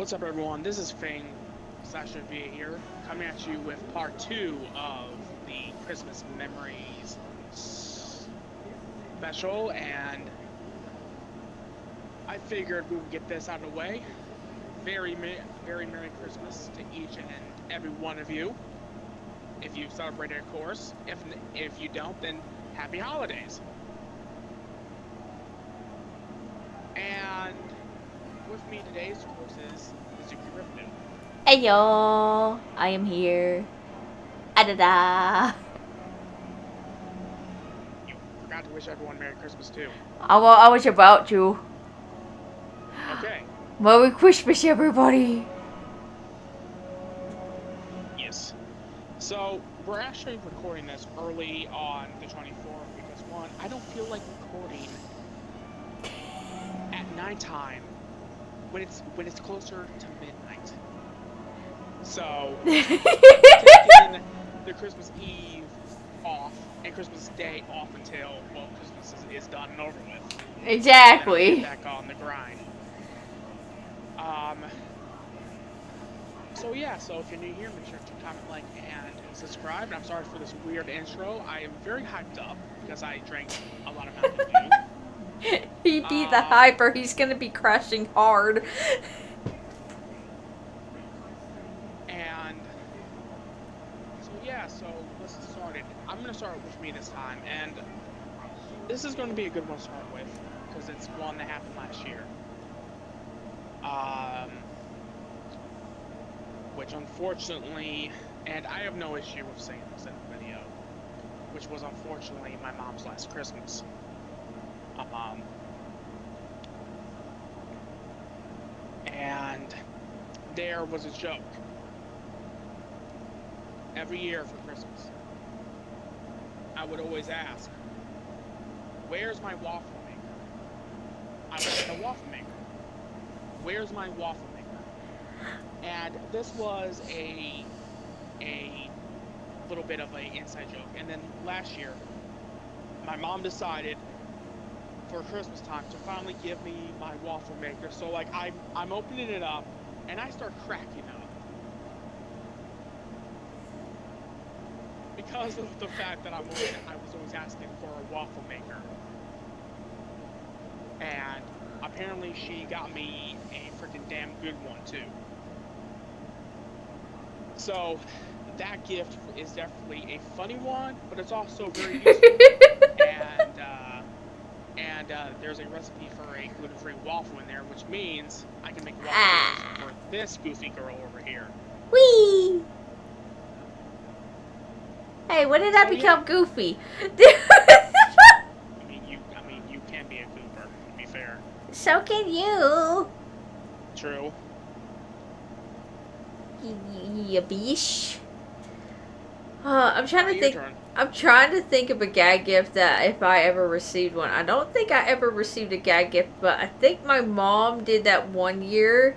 What's up, everyone? This is Fang /VA here, coming at you with part 2 of the Christmas Memories special, and I figured we would get this out of the way. Very Merry Christmas to each and every one of you. If you celebrated, of course. If you don't, then Happy Holidays. And with me today, of course, is Mizuki Riften. Heyo, I am here. Adada. You forgot to wish everyone Merry Christmas too. I was about to. Okay. Merry Christmas, everybody. Yes. So we're actually recording this early on the 24th because one, I don't feel like recording at nighttime when it's closer to midnight. So taking the Christmas Eve off and Christmas Day off until Christmas is done and over with. Exactly. And I'll get back on the grind. So yeah, so if you're new here, make sure to comment, like, and subscribe. And I'm sorry for this weird intro. I am very hyped up because I drank a lot of Mountain Dew. He beat the hyper. He's gonna be crashing hard. And so yeah, so let's get started. I'm gonna start with me this time, and this is going to be a good one to start with because it's one that happened last year. Which unfortunately, and I have no issue with saying this in the video, which was unfortunately my mom's last Christmas. And there was a joke. Every year for Christmas, I would always ask, "Where's my waffle maker? I want a waffle maker. Where's my waffle maker?" And this was a little bit of an inside joke. And then last year, my mom decided for Christmas time to finally give me my waffle maker. So like I'm opening it up, and I start cracking up because of the fact that I was always asking for a waffle maker. And apparently she got me a freaking damn good one too. So that gift is definitely a funny one, but it's also very useful. and there's a recipe for a gluten-free waffle in there, which means I can make waffles for this goofy girl over here. Whee! Hey, when did I become goofy? I mean, you can be a goober, to be fair. So can you. True. Yeah, bish. I'm trying to think. Turn. I'm trying to think of a gag gift that if I ever received one. I don't think I ever received a gag gift, but I think my mom did that one year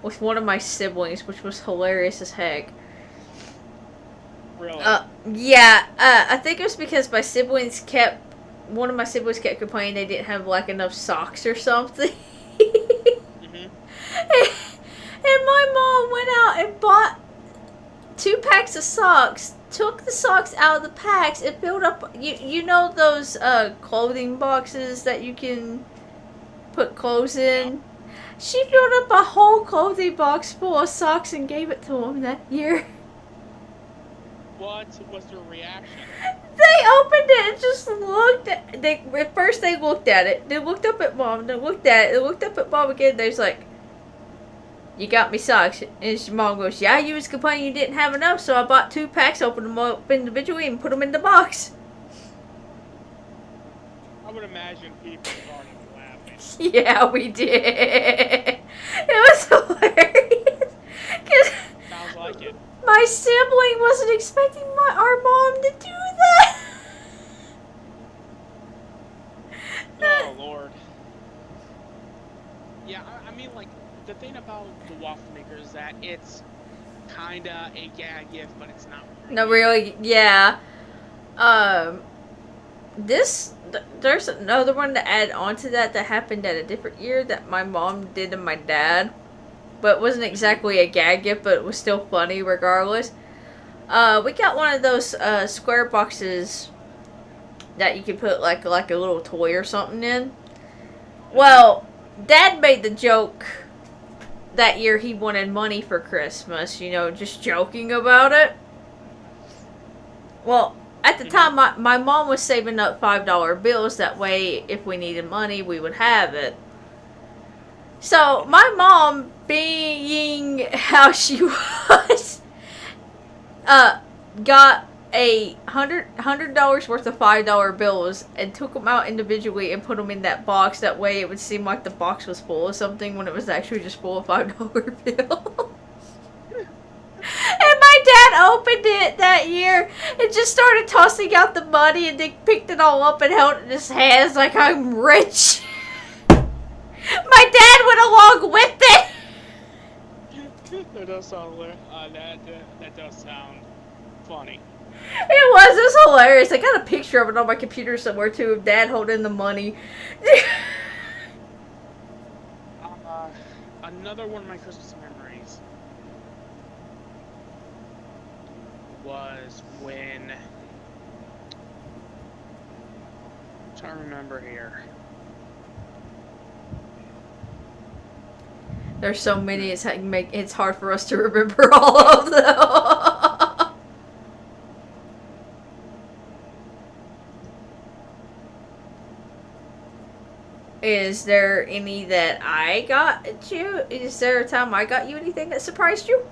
with one of my siblings, which was hilarious as heck. Really? Yeah. I think it was because one of my siblings kept complaining they didn't have like enough socks or something. Mm-hmm. And my mom went out and bought 2 packs of socks, took the socks out of the packs, and filled up, you know those clothing boxes that you can put clothes in? Yeah. She filled up a whole clothing box full of socks and gave it to him that year. What was their reaction? They opened it and just looked at at first they looked at it, they looked up at mom, they looked at it, they looked up at mom again, they was like, "You got me socks." And his mom goes, "Yeah, you was complaining you didn't have enough, so I bought 2 packs, opened them up individually, and put them in the box." I would imagine people started laughing. Yeah, we did. It was hilarious. Sounds like it. My sibling wasn't expecting our mom to do that. Oh, Lord. Yeah, I mean, like, the thing about the waffle maker is that it's kinda a gag gift, but it's not really. No, really, yeah. There's another one to add on to that happened at a different year that my mom did to my dad. but it wasn't exactly a gag gift, but it was still funny regardless. We got one of those square boxes that you can put like a little toy or something in. Well, Dad made the joke that year he wanted money for Christmas, you know, just joking about it. Well, at the time, my mom was saving up $5 bills. That way, if we needed money, we would have it. So, my mom, being how she was, got $100 worth of $5 bills and took them out individually and put them in that box. That way, it would seem like the box was full of something when it was actually just full of $5 bills. And my dad opened it that year and just started tossing out the money, and then picked it all up and held it in his hands like I'm rich. My dad went along with it. That does sound that does sound funny. It was hilarious. I got a picture of it on my computer somewhere too, of Dad holding the money. Another one of my Christmas memories was when, I'm trying to remember here. There's so many, it's hard for us to remember all of them. Is there any that I got you? Is there a time I got you anything that surprised you?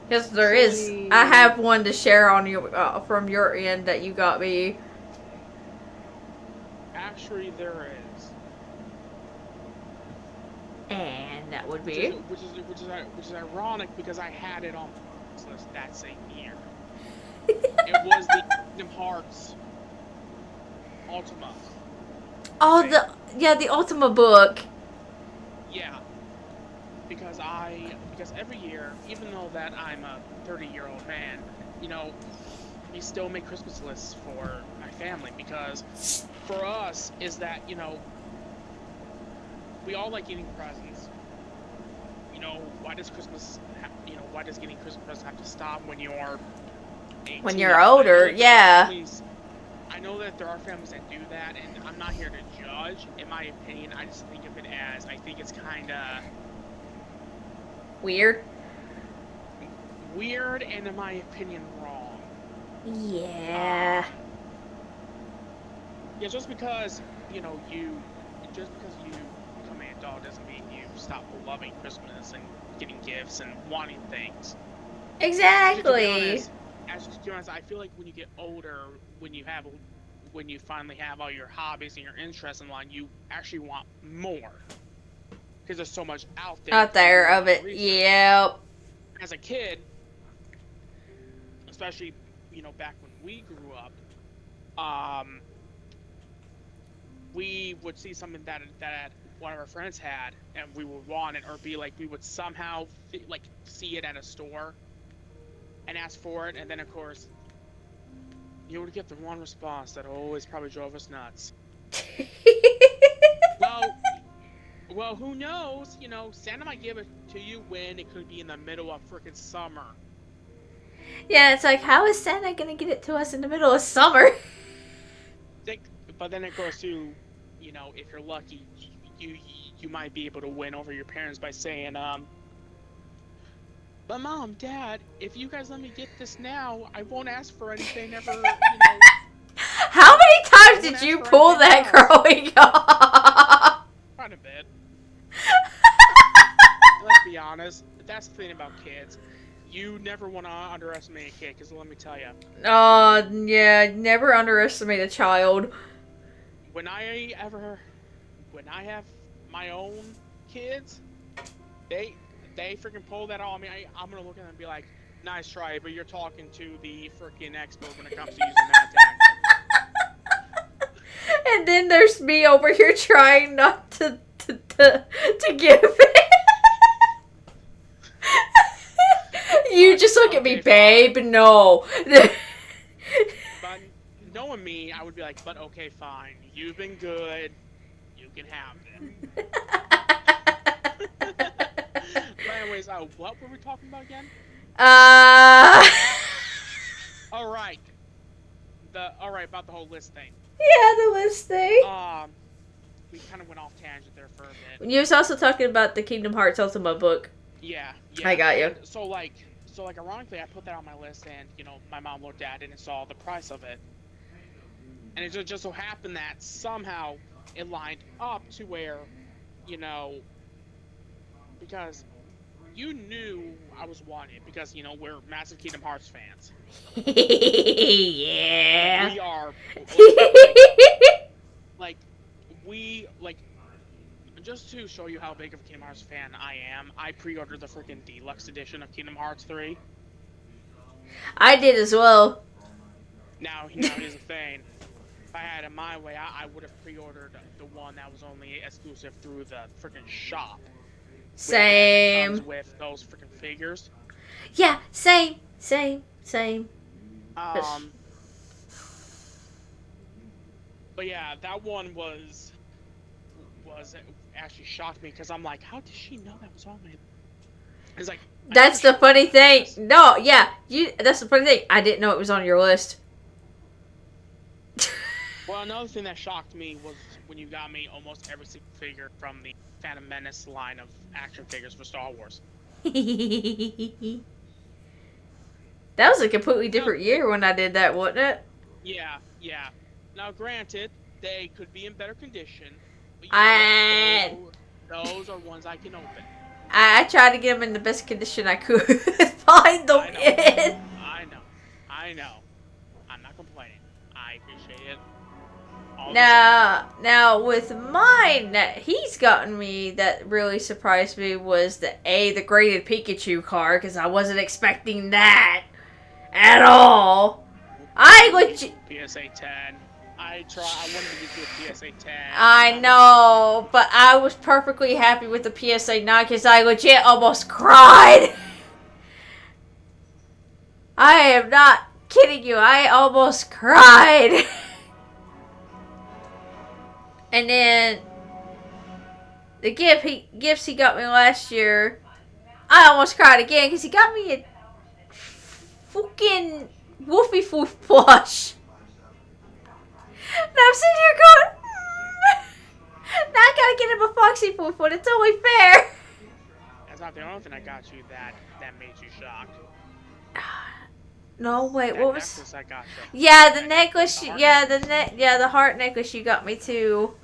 Because there is. I have one to share on you from your end that you got me. Actually, there is. And that would be? Which is ironic because I had it on the list that same year. It was the Kingdom Hearts Ultima. Oh, the Ultima book. Yeah. Because every year, even though that I'm a 30-year-old man, you know, we still make Christmas lists for my family, because for us is that, you know, we all like getting presents. You know, why does getting Christmas presents have to stop when you're 18? When you're older, yeah. I know that there are families that do that, and I'm not here to judge. In my opinion, I just think of it as, I think it's kind of weird, and in my opinion, wrong. Yeah. Yeah, just because you become an adult doesn't mean you stop loving Christmas and getting gifts and wanting things. Exactly. To be honest, I feel like when you get older, when you finally have all your hobbies and your interests in line, you actually want more. Because there's so much out there of it. Yep. As a kid, especially, you know, back when we grew up, we would see something that one of our friends had, and we would want it, or be like, we would somehow see it at a store and ask for it, and then of course you would get the one response that always probably drove us nuts. Well, who knows? You know, Santa might give it to you when it could be in the middle of frickin' summer. Yeah, it's like, how is Santa gonna get it to us in the middle of summer? But then it goes to, you know, if you're lucky, you might be able to win over your parents by saying, but Mom, Dad, if you guys let me get this now, I won't ask for anything ever, you know. How many times did you pull that growing up? Quite a bit. Let's be honest, that's the thing about kids. You never want to underestimate a kid, because let me tell you. Yeah, never underestimate a child. When I have my own kids, they freaking pull that on me. I'm gonna look at them and be like, nice try, but you're talking to the freaking expert when it comes to using that tactic. And then there's me over here trying not to give it. You just look at me, babe. No. But knowing me, I would be like, but okay, fine. You've been good. You can have it. But anyways, what were we talking about again? Uh. All right. About the whole list thing. Yeah, the list thing. We kind of went off tangent there for a bit. You was also talking about the Kingdom Hearts Ultima book. Yeah. I got you. And so ironically, I put that on my list, and my mom looked at it and saw the price of it, and it just so happened that somehow it lined up to where, because you knew I was wanting it because we're massive Kingdom Hearts fans. Yeah. We are. We just to show you how big of a Kingdom Hearts fan I am, I pre-ordered the freaking deluxe edition of Kingdom Hearts 3. I did as well. Now here's the thing. If I had it my way, I would have pre-ordered the one that was only exclusive through the freaking shop. Same. That comes with those freaking figures. Yeah, same. But yeah, that one was actually shocked me because I'm like, how did she know that was on my? It's like that's the funny thing. No, yeah, that's the funny thing. I didn't know it was on your list. Well, another thing that shocked me was when you got me almost every single figure from the Phantom Menace line of action figures for Star Wars. That was a completely different year when I did that, wasn't it? Yeah. Now, granted, they could be in better condition, but those are ones I can open. I tried to get them in the best condition I could find them in. I know. I'm not complaining. I appreciate it. Now with mine that he's gotten me that really surprised me was the graded Pikachu card because I wasn't expecting that at all. PSA 10. I wanted to get you a PSA 10. I know, but I was perfectly happy with the PSA 9 because I legit almost cried. I am not kidding you. I almost cried. And then the gifts he got me last year, I almost cried again because he got me a fucking Woofy Floof plush. And I'm sitting here going, now I gotta get him a Foxy Floof one. It's only fair. That's not the only thing I got you that made you shocked. No, wait, what was? Necklace I got you. Yeah, the necklace. The heart necklace you got me too.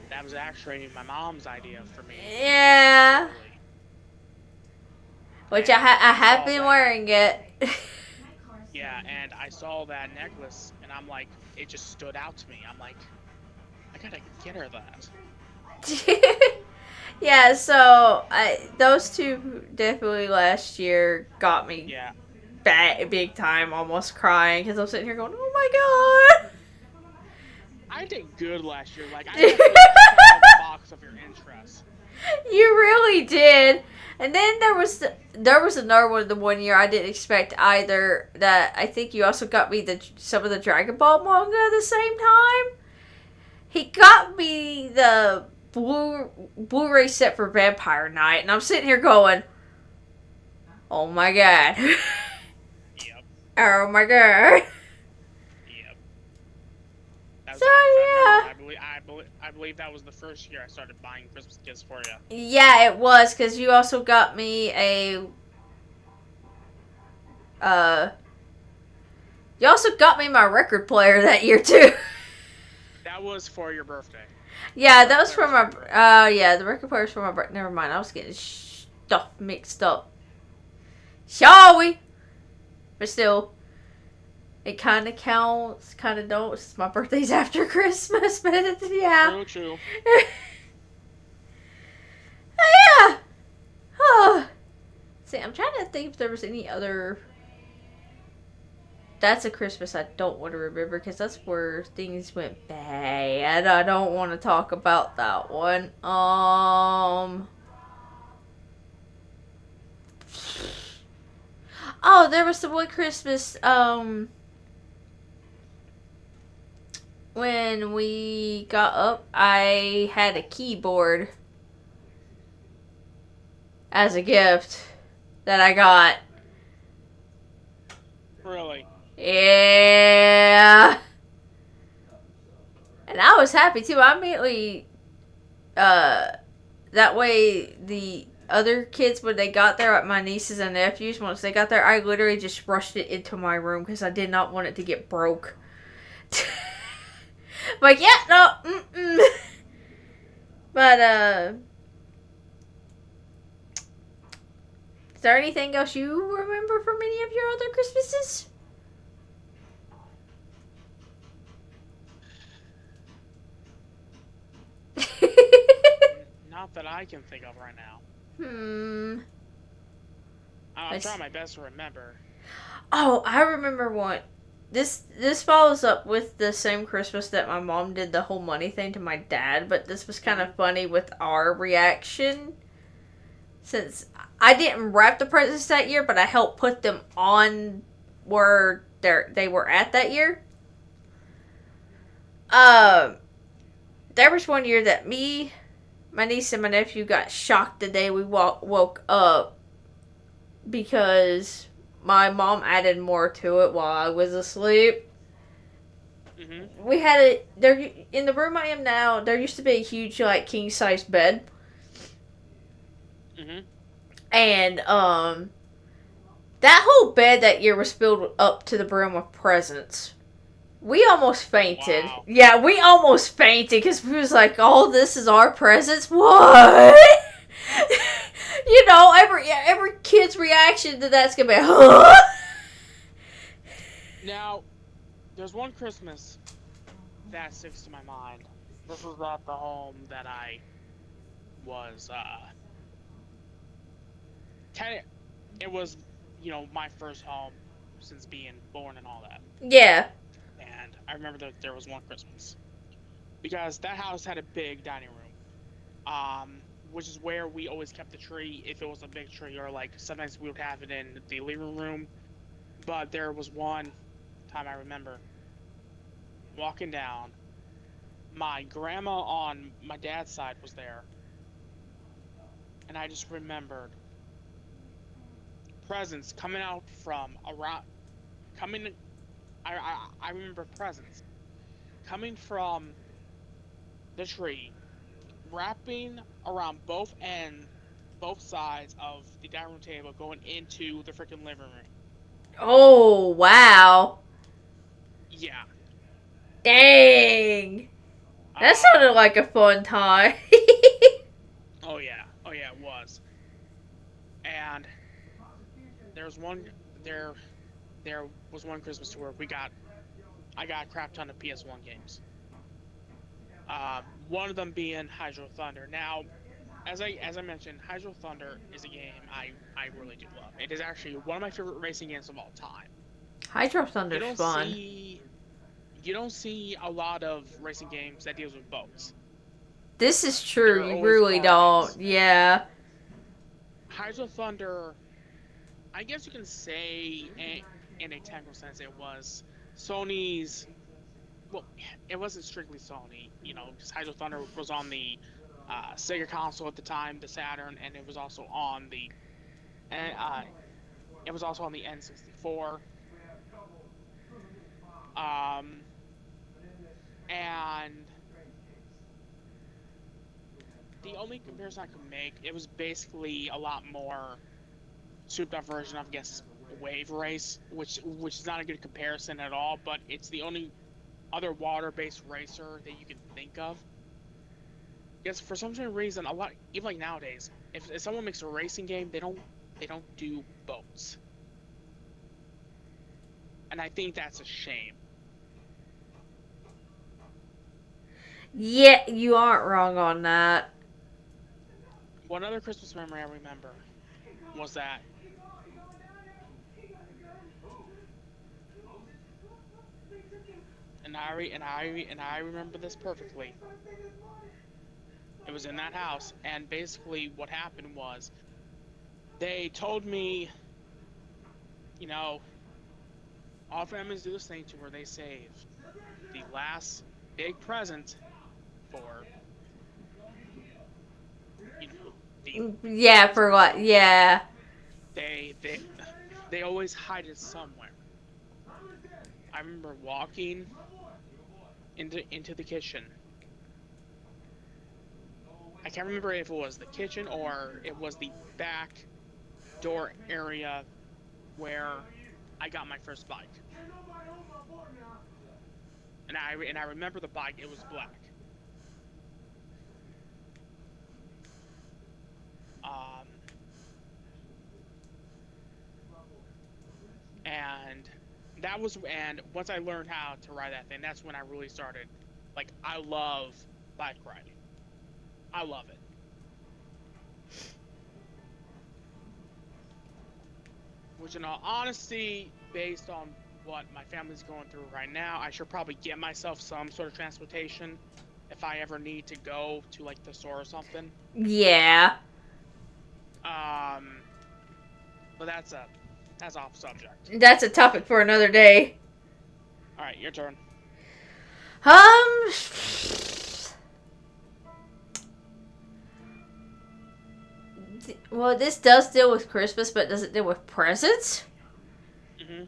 That was actually my mom's idea for me. Yeah. Which I have been wearing it. Yeah, and I saw that necklace, and I'm like, it just stood out to me. I'm like, I gotta get her that. Yeah, so those two definitely last year got me big time, almost crying because I'm sitting here going, oh my god. I did good last year. Like, I definitely checked the box of your interest. You really did. And then there was another one the one year I didn't expect either. That I think you also got me some of the Dragon Ball manga at the same time. He got me the Blu-ray set for Vampire Night, and I'm sitting here going, "Oh my god!" Yep. Oh my god. Yep. So yeah. I believe that was the first year I started buying Christmas gifts for you. Yeah, it was, because you also got me you also got me my record player that year, too. That was for your birthday. Yeah, that was for my, the record player's for my birthday. Never mind, I was getting stuff mixed up. Shall we? But still, it kind of counts, kind of don't. It's my birthday's after Christmas, but yeah. True. Oh, yeah. Oh. See, I'm trying to think if there was any other. That's a Christmas I don't want to remember because that's where things went bad. I don't want to talk about that one. Oh, there was the one Christmas, when we got up, I had a keyboard as a gift that I got. Really? Yeah. And I was happy too. I immediately, that way the other kids, when they got there, my nieces and nephews, once they got there, I literally just rushed it into my room because I did not want it to get broke. Like, yeah, no, But, is there anything else you remember from any of your other Christmases? Not that I can think of right now. Hmm. I'm trying my best to remember. Oh, I remember one. This follows up with the same Christmas that my mom did the whole money thing to my dad, but this was kind of funny with our reaction. Since I didn't wrap the presents that year, but I helped put them on where they were at that year. There was one year that me, my niece, and my nephew got shocked the day we woke up because my mom added more to it while I was asleep. Mm-hmm. We had it there in the room I am now. There used to be a huge like king size bed, Mm-hmm. and that whole bed that year was filled up to the brim with presents. We almost fainted. Wow. Yeah, we almost fainted because we was like, "Oh, this is our presents." What? You know, every kid's reaction to that's gonna be, huh? Now, there's one Christmas that sticks to my mind. This was at the home that I was, it was, my first home since being born and all that. Yeah. And I remember that there was one Christmas. Because that house had a big dining room. Which is where we always kept the tree if it was a big tree, or like sometimes we would have it in the living room. But there was one time I remember walking down. My grandma on my dad's side was there, and I just remembered presents coming out from around, coming. I remember presents coming from the tree, wrapping around both sides of the dining room table, going into the freaking living room. Oh, wow. Yeah. Dang. That sounded like a fun time. Oh yeah, it was. And there was one Christmas to where I got a crap ton of PS1 games. One of them being Hydro Thunder. Now, as I mentioned, Hydro Thunder is a game I really do love. It is actually one of my favorite racing games of all time. Hydro Thunder's fun. You don't see a lot of racing games that deals with boats. This is true. You really don't. Yeah. Hydro Thunder, I guess you can say in a technical sense it was Sony's. Well, it wasn't strictly Sony, because Hydro Thunder was on the Sega console at the time, the Saturn, and it was also on the N64. And the only comparison I could make, it was basically a lot more souped up version of, I guess, Wave Race, which is not a good comparison at all, but it's the only other water-based racer that you can think of. Because for some reason, a lot, even like nowadays, if someone makes a racing game, they don't do boats, and I think that's a shame. Yeah, you aren't wrong on that. One other Christmas memory I remember was that and I remember this perfectly. It was in that house, and basically what happened was they told me, all families do this thing to where they save the last big present for, you know, the Yeah, for listeners what? out there. Yeah. They they they always hide it somewhere. I remember walking into the kitchen. I can't remember if it was the kitchen or it was the back door area where I got my first bike. And I remember the bike, it was black. Um and and once I learned how to ride that thing, that's when I really started, like, I love bike riding. I love it. Which, in all honesty, based on what my family's going through right now, I should probably get myself some sort of transportation if I ever need to go to, like, the store or something. Yeah. Um, but that's off subject. That's a topic for another day. All right, your turn. Um. Well, this does deal with Christmas, but does it deal with presents? Mhm.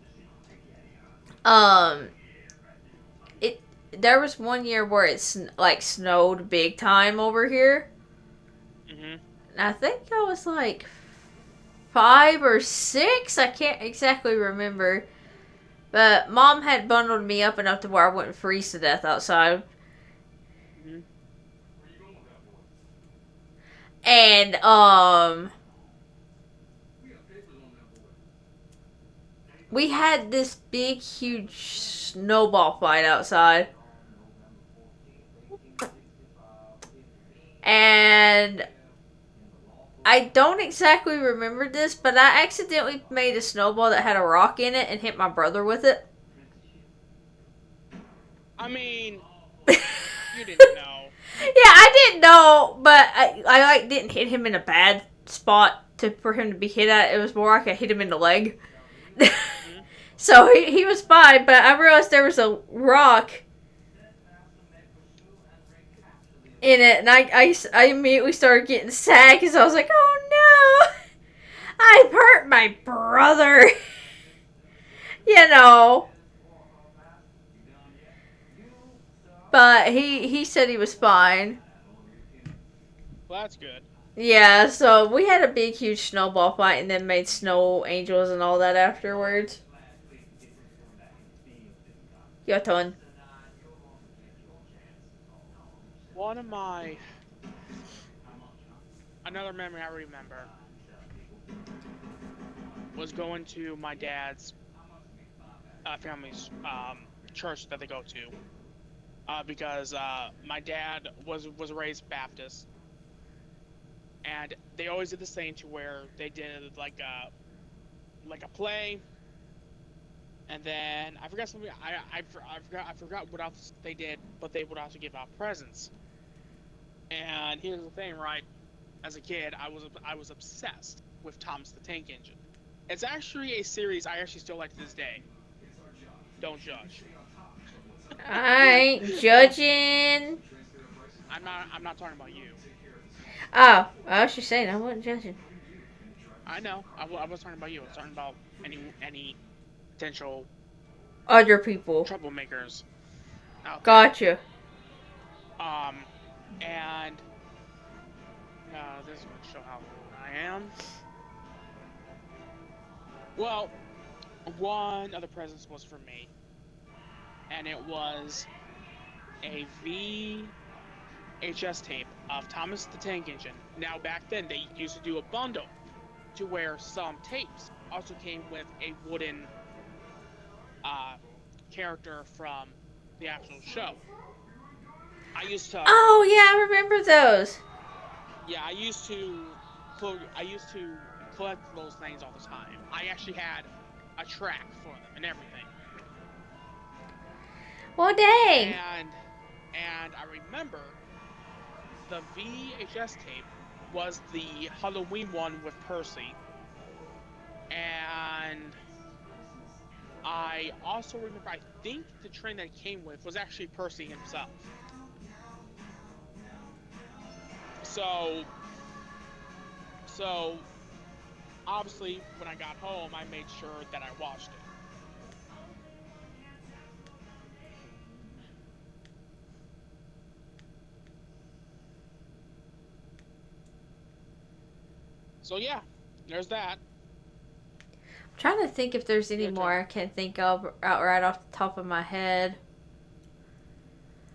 Um. It. There was one year where it like snowed big time over here. Mhm. And I think I was like 5 or 6. I can't exactly remember. But Mom had bundled me up enough to where I wouldn't freeze to death outside. Mhm. And we had this big huge snowball fight outside. And I don't exactly remember this, but I accidentally made a snowball that had a rock in it and hit my brother with it. I mean, you didn't know. Yeah, I didn't know, but I like didn't hit him in a bad spot for him to be hit at. It was more like I hit him in the leg. Mhm. So he was fine, but I realized there was a rock in it, and I immediately started getting sad because I was like, oh no, I've hurt my brother. You know. But he said he was fine. Well, that's good. Yeah, so we had a big, huge snowball fight and then made snow angels and all that afterwards. Your turn. One of my Another memory I remember was going to my dad's family's church that they go to, because my dad was raised Baptist, and they always did this thing to where they did like a play, and then I forgot something. I forgot what else they did, but they would also give out presents. And here's the thing, right? As a kid, I was obsessed with Thomas the Tank Engine. It's actually a series I actually still like to this day. Don't judge. I ain't judging. I'm not talking about you. Oh, I was just saying I wasn't judging. I know. I was talking about you. I was talking about any potential Other people. troublemakers out there. Gotcha. Um, and this is going to show how old I am. Well, one of the presents was for me, and it was a VHS tape of Thomas the Tank Engine. Now, back then, they used to do a bundle to where some tapes also came with a wooden character from the actual show. Oh yeah, I remember those. Yeah, I used to collect those things all the time. I actually had a track for them and everything. Well, dang. And I remember the VHS tape was the Halloween one with Percy, and I also remember, I think the train that he came with was actually Percy himself. So, so obviously, when I got home, I made sure that I watched it. So yeah, there's that. I'm trying to think if there's any Your more turn. I can think of right off the top of my head.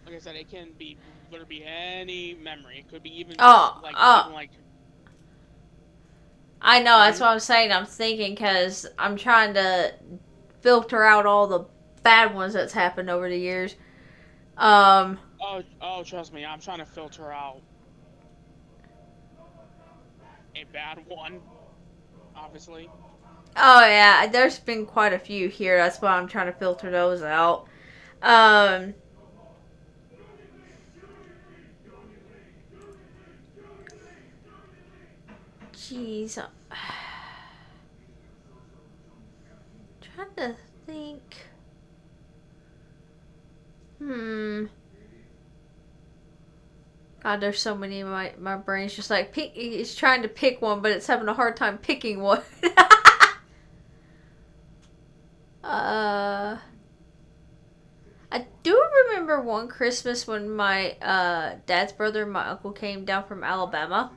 Like I said, it can be literally any memory. It could be even just Oh, like oh, even like. I know. That's Mm-hmm. what I'm saying. I'm thinking because I'm trying to filter out all the bad ones that's happened over the years. Um, Oh, trust me, I'm trying to filter out a bad one. Obviously. oh yeah, there's been quite a few here. That's why I'm trying to filter those out. Um, jeez, trying to think. Hmm. God, there's so many. My brain's just like pick. It's trying to pick one, but it's having a hard time picking one. uh, I do remember one Christmas when my dad's brother and my uncle came down from Alabama,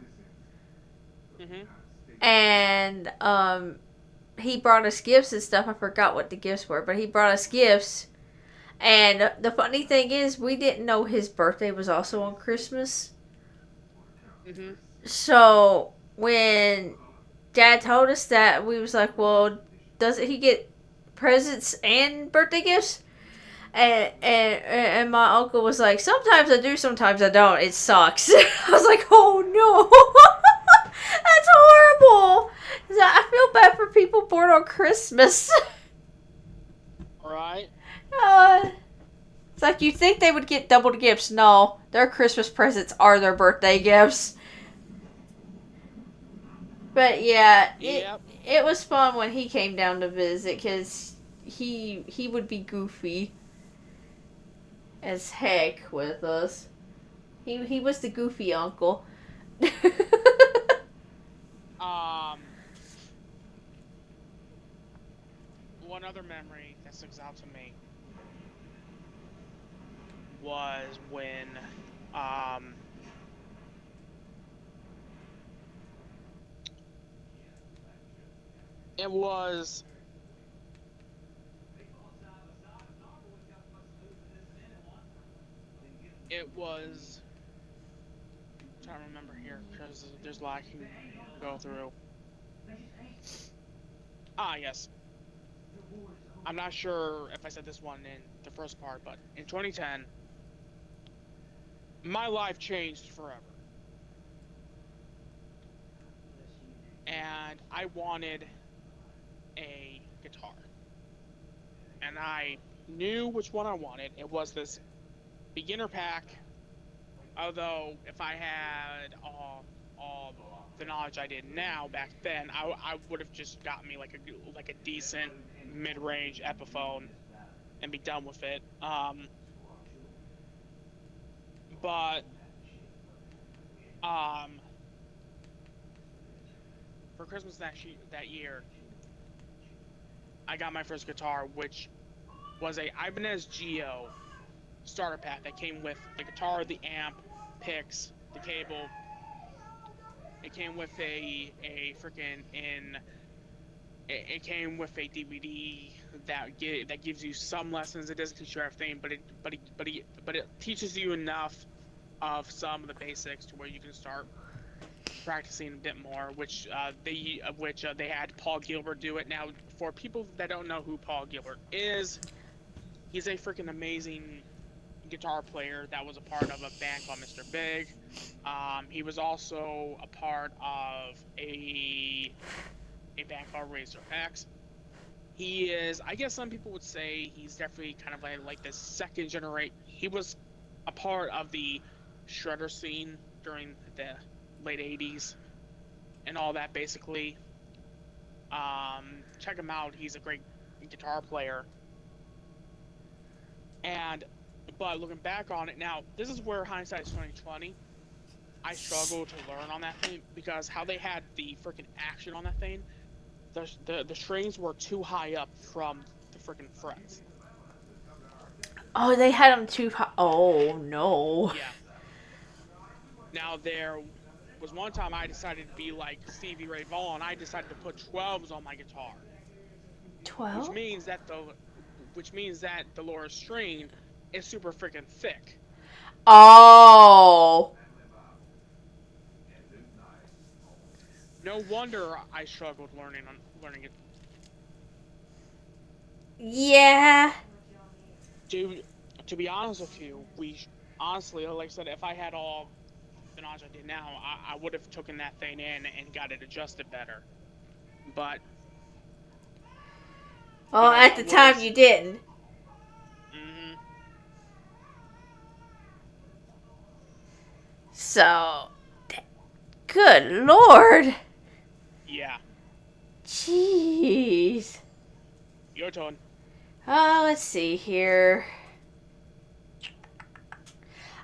Mm-hmm. and he brought us gifts and stuff. I forgot what the gifts were, but he brought us gifts. And the funny thing is, we didn't know his birthday was also on Christmas. Mm-hmm. So when Dad told us that, we was like, "Well, doesn't he get presents and birthday gifts?" And my uncle was like, "Sometimes I do, sometimes I don't. It sucks." I was like, "Oh no, that's horrible." I feel bad for people born on Christmas. All right. uh, it's like you think they would get double gifts. No, their Christmas presents are their birthday gifts. But yeah, Yep. it was fun when he came down to visit because he would be goofy as heck with us. He was the goofy uncle. Um. One other memory that sticks out to me was when um it was it was I'm trying to remember here because there's a lot I can go through. Ah, yes. I'm not sure if I said this one in the first part, but in 2010, my life changed forever. And I wanted a guitar. And I knew which one I wanted. It was this beginner pack. Although, if I had all the knowledge I did now back then, I would have just got me like a decent mid-range Epiphone and be done with it. But um, for Christmas that year, I got my first guitar, which was a Ibanez Geo starter pack that came with the guitar, the amp, picks, the cable. It came with a freaking in. It came with a DVD that gives you some lessons. It doesn't teach you everything, but it teaches you enough of some of the basics to where you can start practicing a bit more. Which they had Paul Gilbert do it. Now, for people that don't know who Paul Gilbert is, he's a freaking amazing guitar player that was a part of a band called Mr. Big. He was also a part of a band called Razor X. He is, I guess some people would say he's definitely kind of like the second generation. He was a part of the shredder scene during the late 80s and all that basically. Check him out. He's a great guitar player. And but looking back on it now, this is where hindsight is 2020. I struggle to learn on that thing because how they had the freaking action on that thing, the strings were too high up from the freaking frets. Oh, they had them too high. Oh, no. Yeah. Now there was one time I decided to be like Stevie Ray Vaughan. I decided to put 12s on my guitar, 12? which means that the lower string is super freaking thick. Oh. No wonder I struggled learning it. Yeah. To be honest with you, honestly, like I said, if I had all the knowledge I did now, I would have taken that thing in and got it adjusted better. But Well, at the time you didn't. Mm-hmm. So, good lord. Yeah. Jeez. Your turn. Let's see here.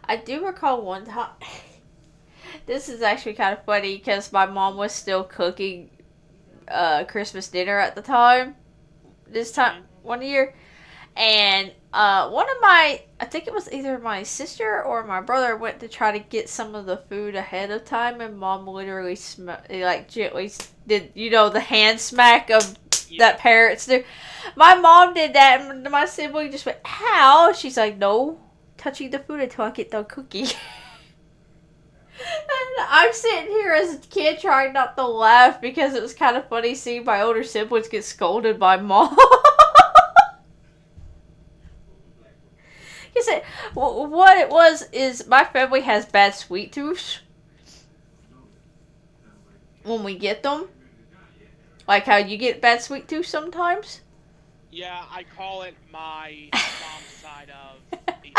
I do recall one time. This is actually kind of funny because my mom was still cooking Christmas dinner at the time. This time, one year. And one of my, I think it was either my sister or my brother went to try to get some of the food ahead of time, and mom literally gently did, the hand smack of that parents do. My mom did that, and my sibling just went, "How?" She's like, "No touching the food until I get done cooking." And I'm sitting here as a kid trying not to laugh because it was kind of funny seeing my older siblings get scolded by mom. Because what it was is my family has bad sweet tooth when we get them. Like how you get bad sweet tooth sometimes. Yeah, I call it my mom's side of the family.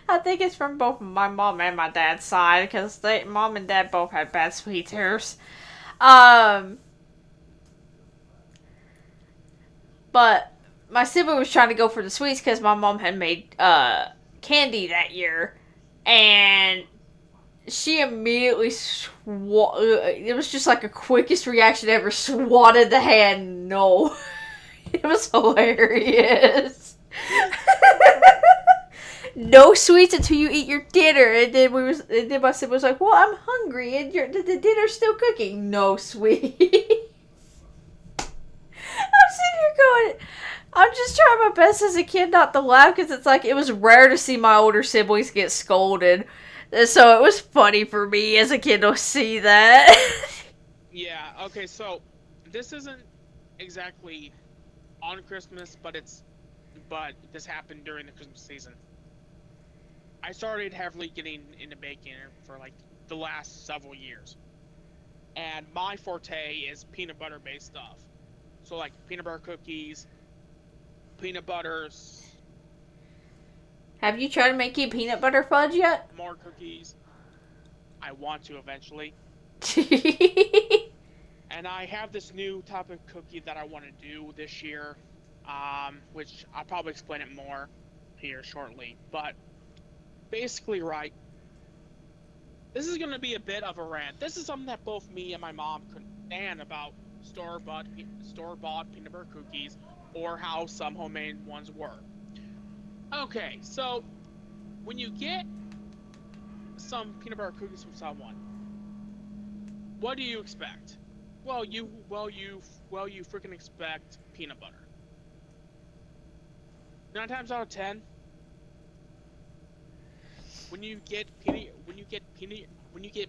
I think it's from both my mom and my dad's side because mom and dad both had bad sweet tooths. But my sibling was trying to go for the sweets because my mom had made candy that year, and she immediately it was just like a quickest reaction ever, swatted the hand. No. It was hilarious. No sweets until you eat your dinner. And then my sibling was like, "Well, I'm hungry and the dinner's still cooking." No sweet. I'm sitting here going, I'm just trying my best as a kid not to laugh because it's like it was rare to see my older siblings get scolded. So it was funny for me as a kid to see that. Yeah, okay, so this isn't exactly on Christmas, but this happened during the Christmas season. I started heavily getting into baking for like the last several years. And my forte is peanut butter based stuff. So like peanut butter cookies, peanut butters. Have you tried making peanut butter fudge yet? More cookies. I want to eventually. And I have this new type of cookie that I want to do this year, which I'll probably explain it more here shortly. But basically, right, this is going to be a bit of a rant. This is something that both me and my mom couldn't stand about store-bought peanut butter cookies or how some homemade ones were. Okay, so when you get some peanut butter cookies from someone, what do you expect? Well, you freaking expect peanut butter. 9 times out of 10, when you get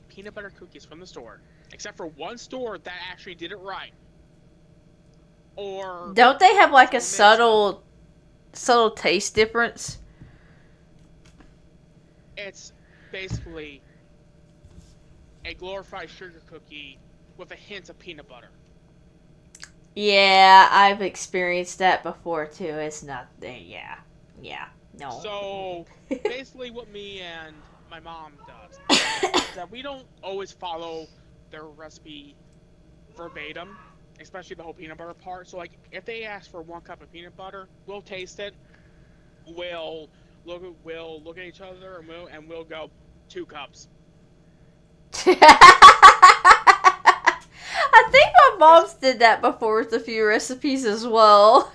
peanut butter cookies from the store, except for one store that actually did it right, or don't they have like a subtle taste difference? It's basically a glorified sugar cookie with a hint of peanut butter. Yeah, I've experienced that before too. It's not there. Yeah, no. So basically, what me and my mom does is that we don't always follow their recipe verbatim. especially the whole peanut butter part. So like, if they ask for 1 cup of peanut butter, we'll taste it. We'll look at each other and we'll go 2 cups. I think my Because mom's did that before with a few recipes as well.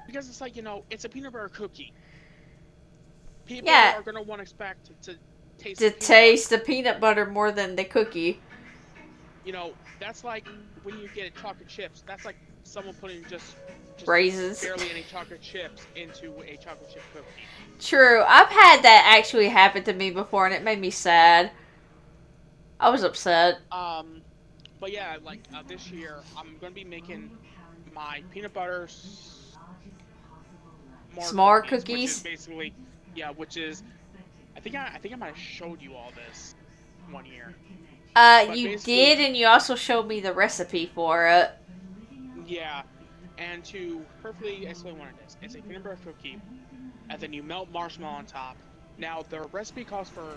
because it's like, it's a peanut butter cookie. People Yeah, are gonna want to expect to taste to the peanut butter. taste the peanut butter more than the cookie. That's like when you get chocolate chips. That's like someone putting just Raisins. barely any chocolate chips into a chocolate chip cookie. True. I've had that actually happen to me before and it made me sad. I was upset. But yeah, like this year, I'm gonna be making my peanut butter Smart which is cookies. basically, which is I think I might have showed you all this one year. But You basically, did, and you also showed me the recipe for it. yeah, and to perfectly explain what it is, it's a peanut butter cookie, and then you melt marshmallow on top. Now the recipe calls for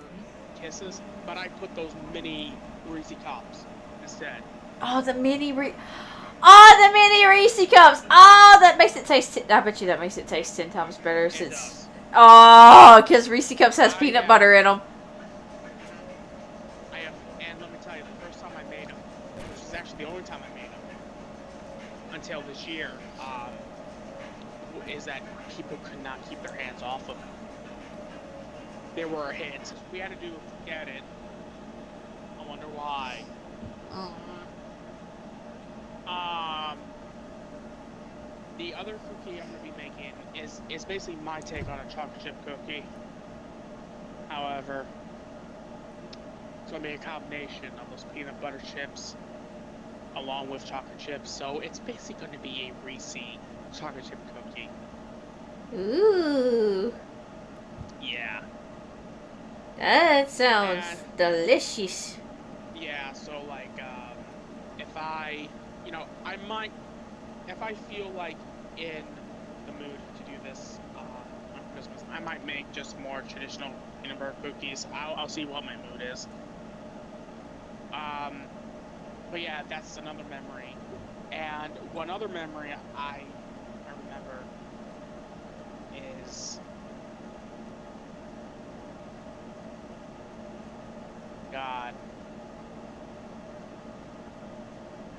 kisses, but I put those mini Reese cups instead. Oh, the Oh, the mini Reese cups. Oh, that makes it taste. I bet you that makes it taste 10 times better. It Since does. because Reese cups has peanut butter in them. I have, and let me tell you, the first time I made them, which is actually the only time I made them until this year, is that people could not keep their hands off of them. They were a hit. We had to do forget it. I wonder why. The other cookie I'm gonna be making is basically my take on a chocolate chip cookie. However, it's gonna be a combination of those peanut butter chips along with chocolate chips. So it's basically gonna be a Reese chocolate chip cookie. Ooh. Yeah. That sounds delicious. Yeah, so like, if I, I might, if I feel like in the mood to do this on Christmas, I might make just more traditional peanut butter cookies. I'll see what my mood is. But yeah, that's another memory. And one other memory I remember is, God.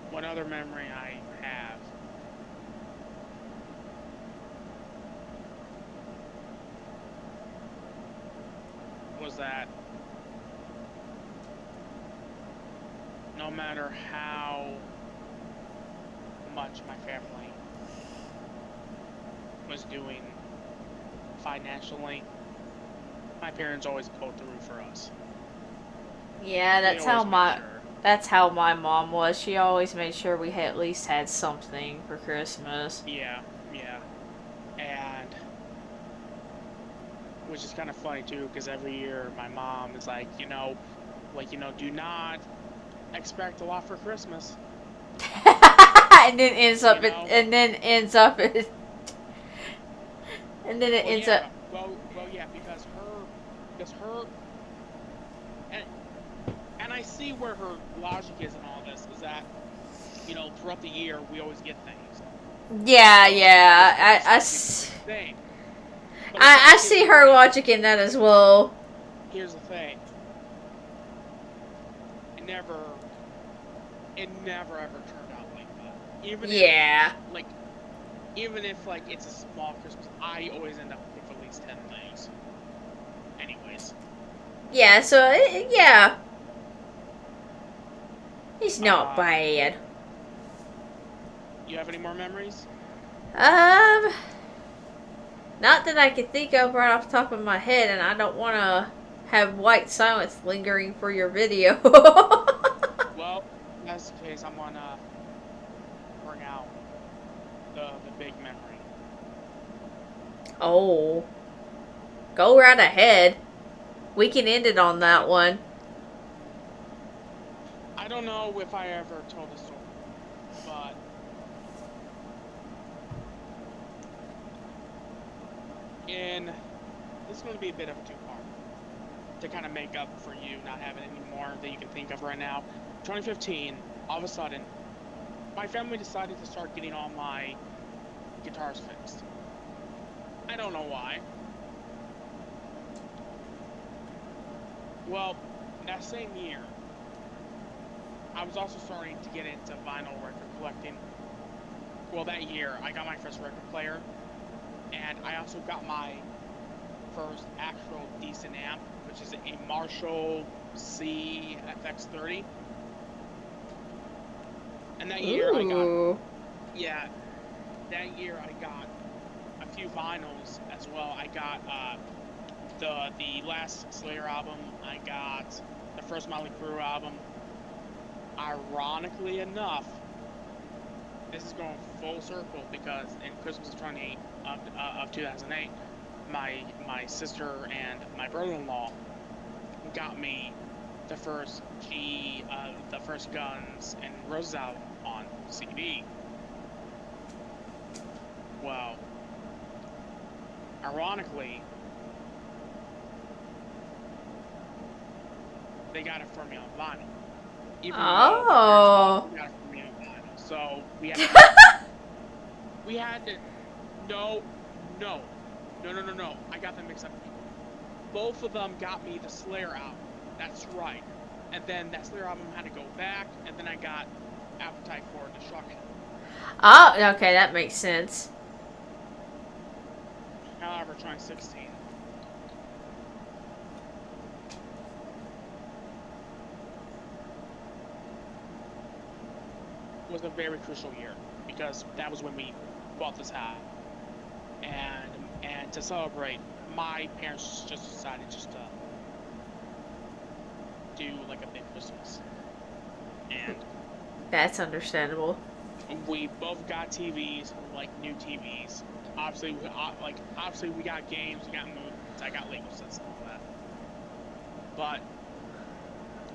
One other memory I have was that no matter how much my family was doing financially, my parents always pulled through for us. Yeah, They always made sure. that's how my mom was. She always made sure we at least had something for Christmas. Yeah, and which is kind of funny too, because every year my mom is like, do not expect a lot for Christmas. And then ends up and then it ends up Well, yeah, because her, and I see where her logic is in all this, is that, throughout the year, we always get things. Yeah. I see her logic in that as well. Here's the thing. It never ever turned out like that. Even if it's a small Christmas, I always end up with at least 10 things. Anyways. Yeah, so, yeah. He's not bad. You have any more memories? Not that I can think of right off the top of my head, and I don't want to have white silence lingering for your video. Well, in that case, I'm going to bring out the big memory. Oh. Go right ahead. We can end it on that one. I don't know if I ever told the story, but this is going to be a bit of a two-part to kind of make up for you not having any more that you can think of right now. 2015, all of a sudden, my family decided to start getting all my guitars fixed. I don't know why. Well, that same year, I was also starting to get into vinyl record collecting. Well, that year, I got my first record player, and I also got my first actual decent amp, which is a Marshall C FX30. And that year I got, yeah, that year I got a few vinyls as well. I got the last Slayer album. I got the first Motley Crue album. Ironically enough, this is going full circle because in Christmas of 2008, my sister and my brother-in-law got me the first Guns N' Roses album on CD. Well, ironically, they got it for me on vinyl. Even though my parents got it for me on vinyl. So we had to no. I got them mixed up. Both of them got me the Slayer album. That's right. And then that Slayer album had to go back, and then I got Appetite for Destruction. Oh, okay, that makes sense. However, 2016. Was a very crucial year because that was when we bought this house, and to celebrate, my parents just decided just to do like a big Christmas, and that's understandable. We both got TVs, like new TVs. Obviously, we got games, we got movies. I got Lego sets and all that. But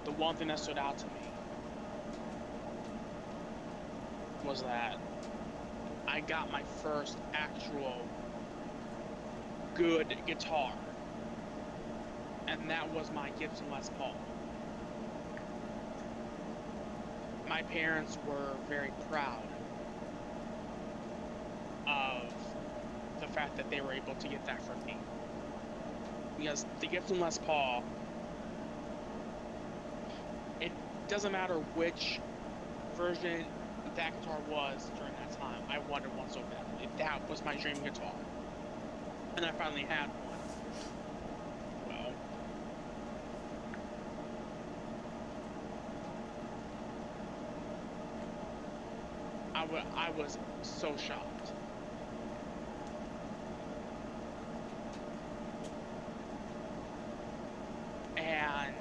the one thing that stood out to me was that I got my first actual good guitar, and that was my Gibson Les Paul. My parents were very proud of the fact that they were able to get that for me, because the Gibson Les Paul, it doesn't matter which version that guitar was during that time, I wanted one so badly. That was my dream guitar, and I finally had one. Well, I was so shocked. And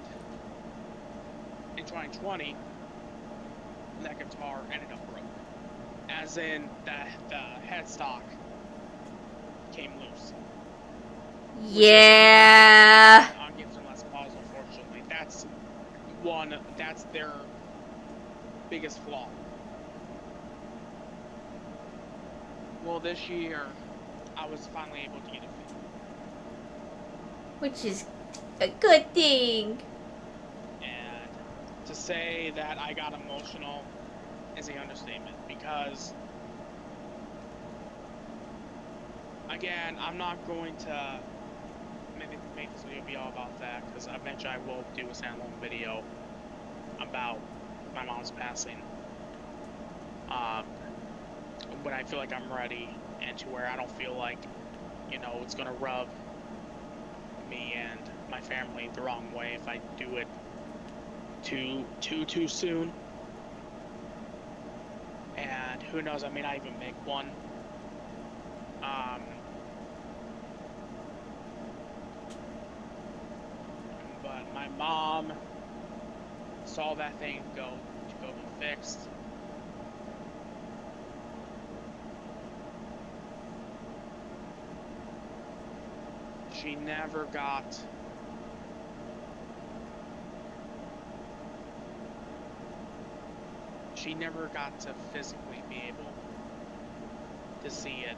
in 2020, that guitar ended up broke. As in, the headstock came loose. Yeah. On Gibson Les Pauls, unfortunately. That's their biggest flaw. Well, this year, I was finally able to get it fixed. Which is a good thing. And to say that I got emotional is an understatement, because again, I'm not going to make this video be all about that, because eventually I will do a standalone video about my mom's passing. When I feel like I'm ready, and to where I don't feel like, it's gonna rub me and my family the wrong way if I do it too soon. And who knows, I may not even make one. But my mom saw that thing go be fixed. She never got to physically be able to see it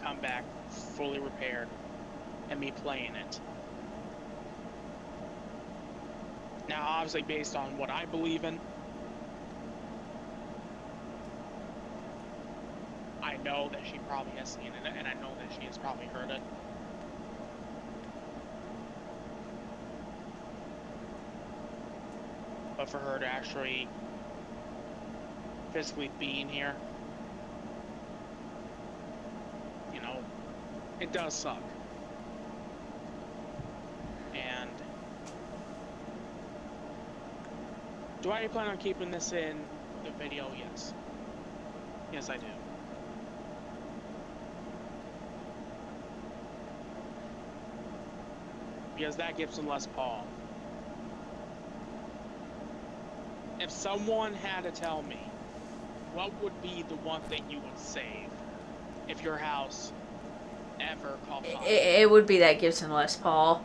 come back fully repaired and me playing it. Now, obviously, based on what I believe in, know that she probably has seen it, and I know that she has probably heard it. But for her to actually physically be in here, you know, it does suck. And do I plan on keeping this in the video? Yes. Yes, I do. Because that Gibson Les Paul. If someone had to tell me what would be the one thing you would save if your house ever caught fire, It would be that Gibson Les Paul.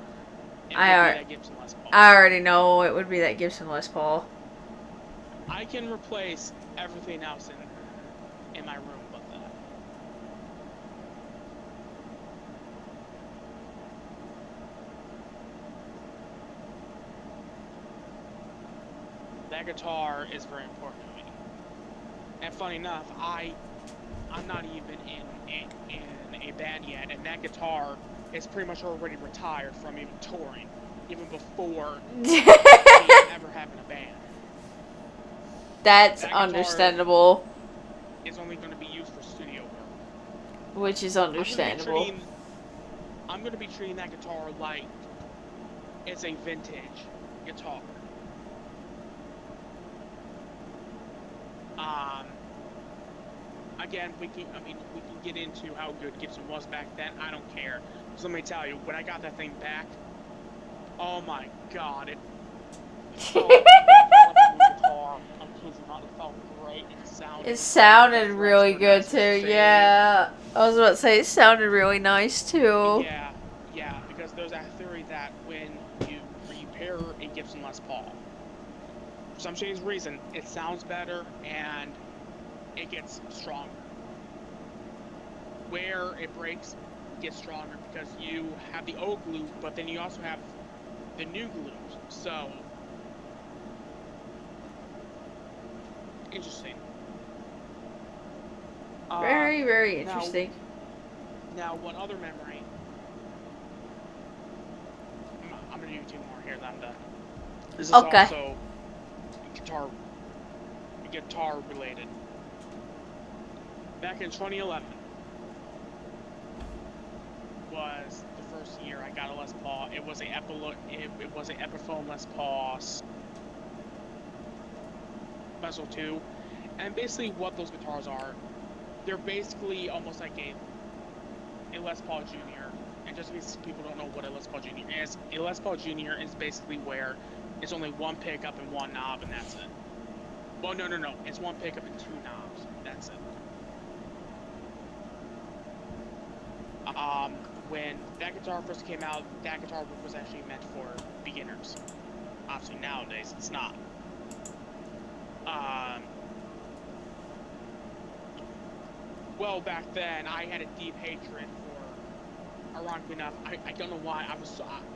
that Gibson Les Paul. I already know it would be that Gibson Les Paul. I can replace everything else in my room but that. That guitar is very important to me. And funny enough, I'm not even in a band yet, and that guitar is pretty much already retired from even touring, even before me ever having a band. That's understandable. It's only going to be used for studio work. Which is understandable. I'm going to be treating that guitar like it's a vintage guitar. Again, we can get into how good Gibson was back then. I don't care. So let me tell you, when I got that thing back, oh my God, it felt like a guitar. I'm kidding not. It felt great. It sounded really good too. Yeah, I was about to say it sounded really nice too. Yeah, because there's that theory that when you repair a Gibson Les Paul, for some strange reason, it sounds better and it gets stronger. Where it breaks, it gets stronger because you have the old glue, but then you also have the new glues. So, interesting. Very, very interesting. Now, one other memory. I'm gonna do 2 more here, then I'm done. This is also guitar related. Back in 2011 was the first year I got a Les Paul. It was a Epiphone Les Paul Special 2, and basically what those guitars are, they're basically almost like a Les Paul Junior. And just in case people don't know what a Les Paul Junior is, a Les Paul Junior is basically where it's only one pickup and one knob, and that's it. Well, no, it's one pickup and 2 knobs. That's it. When that guitar first came out, that guitar was actually meant for beginners. Obviously nowadays it's not. Well, back then I had a deep hatred for, ironically enough, I don't know why,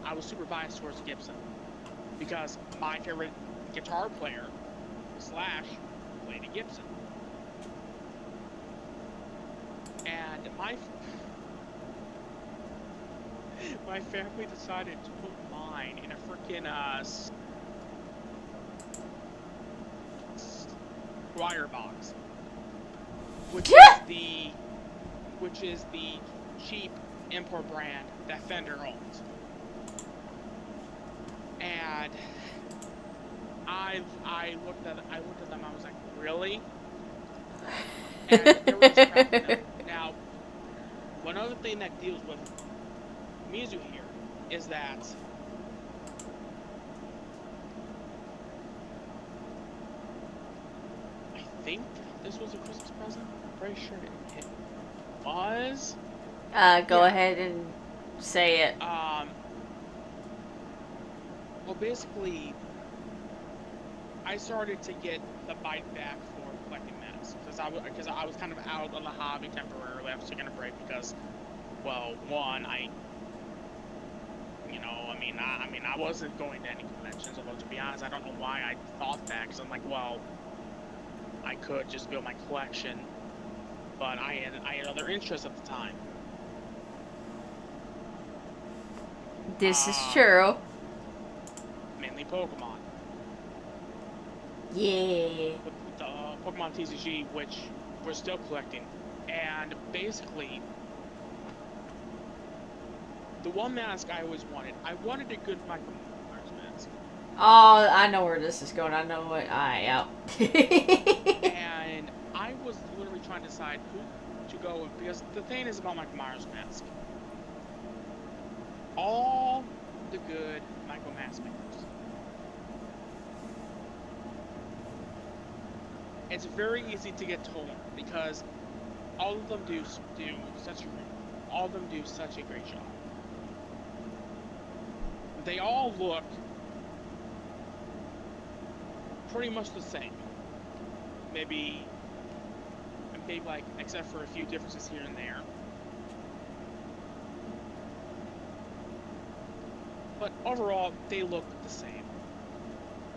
I was super biased towards Gibson, because my favorite guitar player, Slash, played a Gibson. And my family decided to put mine in a freaking Squire box, which is the cheap import brand that Fender owns. And I looked at them. I was like, really? And they were just cracking up. Now, one other thing that deals with Mizu here is that I think this was a Christmas present. I'm pretty sure it was. Go ahead and say it. Well, basically, I started to get the bite back for collecting masks because I was kind of out of the hobby temporarily. I was taking a break because, well, one, I wasn't going to any conventions. Although to be honest, I don't know why I thought that, because I'm like, well, I could just build my collection but I had other interests at the time. This is true. Mainly Pokemon. Yeah. The Pokemon TCG, which we're still collecting. And basically, the one mask I always wanted, I wanted a good Michael Myers mask. Oh, I know where this is going. I know what yeah. And I was literally trying to decide who to go with, because the thing is about Michael Myers mask. All the good Michael mask makers. It's very easy to get torn because all of them do such a great job. They all look pretty much the same. Maybe like, except for a few differences here and there. But overall, they look the same.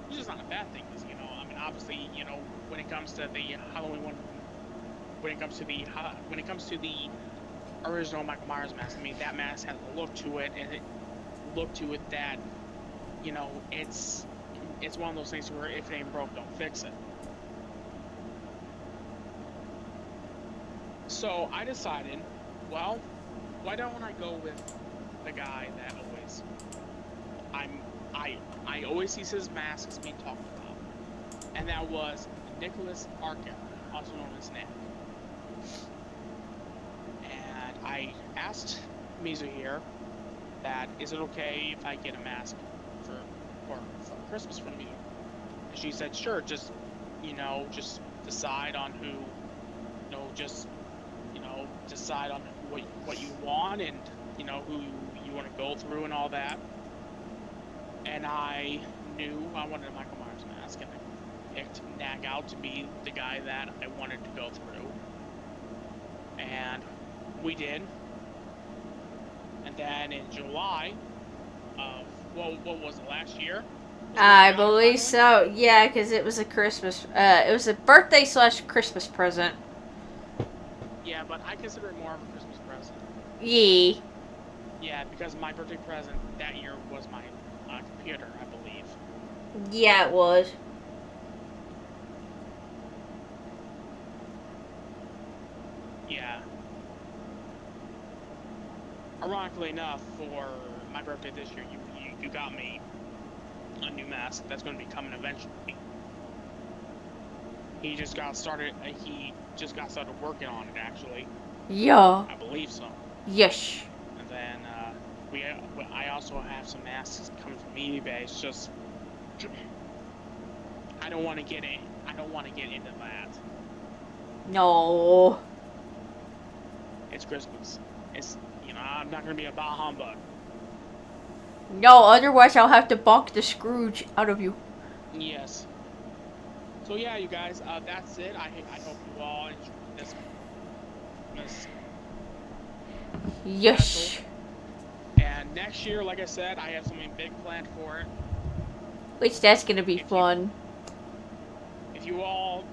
Which is not a bad thing, because, you know, I mean, obviously, you know, when it comes to the Halloween one, when it comes to the original Michael Myers mask, I mean, that mask has a look to it, and it look to it that, you know, it's one of those things where if it ain't broke, don't fix it. So I decided, well, why don't I go with the guy that I always see his masks being talked about, and that was Nicholas Arkin, also known as Nick. And I asked Mizu here that, is it okay if I get a mask for Christmas from you? And she said, sure, just decide on who, decide on what you want, and who you want to go through and all that. And I knew I wanted a Michael Myers mask, and I picked Knack out to be the guy that I wanted to go through. And we did. And then in July of, what was it, last year? I believe so. Yeah, because it was a Christmas, it was a birthday / Christmas present. Yeah, but I consider it more of a Christmas present. Yeah. Yeah, because my birthday present that year was my computer, I believe. Yeah, it was. Yeah. Ironically enough, for my birthday this year, you got me a new mask that's going to be coming eventually. He just got started working on it, actually. Yeah. I believe so. Yes. And then I also have some masks coming from eBay. It's just I don't want to get into that. No. It's Christmas. It's I'm not gonna be a bah humbug. No, otherwise I'll have to bonk the Scrooge out of you. Yes. So yeah, you guys, that's it. I hope you all enjoyed this Yes. special. And next year, like I said, I have something big planned for it. Which that's gonna be fun. If anyone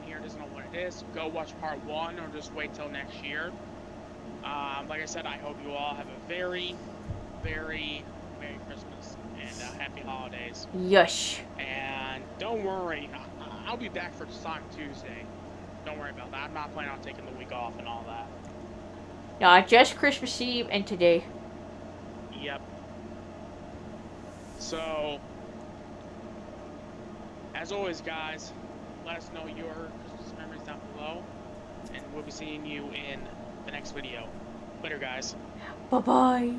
here doesn't know what it is, go watch part 1 or just wait till next year. Like I said, I hope you all have a very, very Merry Christmas and happy holidays. Yes. And don't worry, I'll be back for Sonic Tuesday. Don't worry about that. I'm not planning on taking the week off and all that. No, just Christmas Eve and today. Yep. So, as always, guys, let us know your Christmas memories down below, and we'll be seeing you in the next video. Later, guys. Bye-bye.